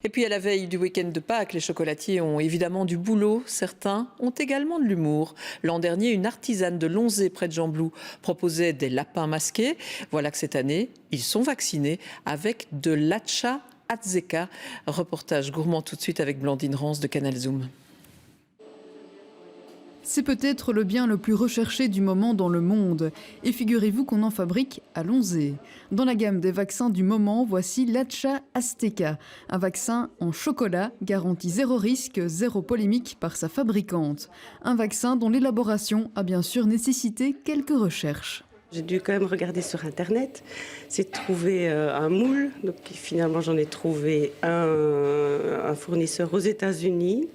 Et puis à la veille du week-end de Pâques, les chocolatiers ont évidemment du boulot. Certains ont également de l'humour. L'an dernier, une artisane de Lonzé, près de Gembloux, proposait des lapins masqués. Voilà que cette année, ils sont vaccinés avec de l'Atcha Atzeka. Reportage gourmand tout de suite avec Blandine Rance de Canal Zoom. C'est peut-être le bien le plus recherché du moment dans le monde. Et figurez-vous qu'on en fabrique à Lonzé. Dans la gamme des vaccins du moment, voici l'Atcha Azteca, un vaccin en chocolat garanti zéro risque, zéro polémique par sa fabricante. Un vaccin dont l'élaboration a bien sûr nécessité quelques recherches. J'ai dû quand même regarder sur Internet, c'est de trouver un moule. Donc finalement, j'en ai trouvé un fournisseur aux États-Unis.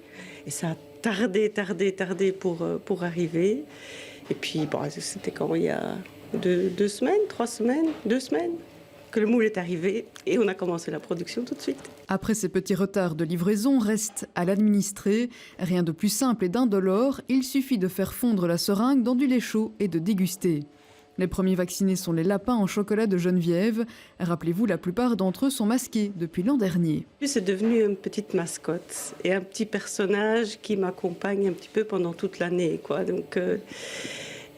Et ça a tardé pour arriver. Et puis, bon, c'était quand il y a 2 semaines, 3 semaines, 2 semaines que le moule est arrivé et on a commencé la production tout de suite. Après ces petits retards de livraison, reste à l'administrer. Rien de plus simple et d'indolore, il suffit de faire fondre la seringue dans du lait chaud et de déguster. Les premiers vaccinés sont les lapins en chocolat de Geneviève. Rappelez-vous, la plupart d'entre eux sont masqués depuis l'an dernier. C'est devenu une petite mascotte et un petit personnage qui m'accompagne un petit peu pendant toute l'année, quoi. Donc,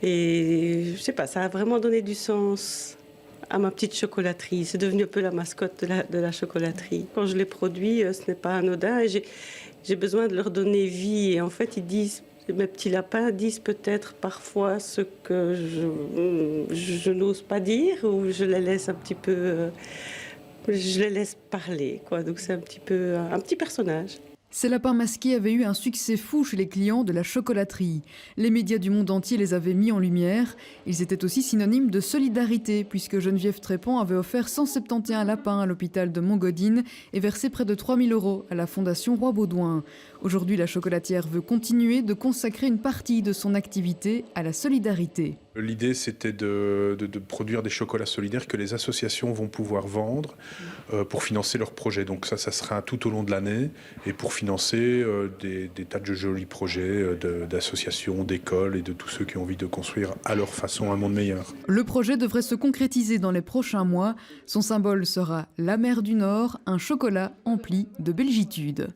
et je sais pas, ça a vraiment donné du sens à ma petite chocolaterie. C'est devenu un peu la mascotte de la chocolaterie. Quand je les produis, ce n'est pas anodin et j'ai besoin de leur donner vie. Et en fait, ils disent... Mes petits lapins disent peut-être parfois ce que je n'ose pas dire ou je les laisse un petit peu... je les laisse parler, quoi. Donc c'est un petit personnage. Ces lapins masqués avaient eu un succès fou chez les clients de la chocolaterie. Les médias du monde entier les avaient mis en lumière. Ils étaient aussi synonymes de solidarité, puisque Geneviève Trépand avait offert 171 lapins à l'hôpital de Montgodine et versé près de 3 000 € à la Fondation Roi-Baudouin. Aujourd'hui, la chocolatière veut continuer de consacrer une partie de son activité à la solidarité. L'idée, c'était de produire des chocolats solidaires que les associations vont pouvoir vendre pour financer leurs projets. Donc ça sera tout au long de l'année et pour financer des tas de jolis projets d'associations, d'écoles et de tous ceux qui ont envie de construire à leur façon un monde meilleur. Le projet devrait se concrétiser dans les prochains mois. Son symbole sera la mer du Nord, un chocolat empli de belgitude.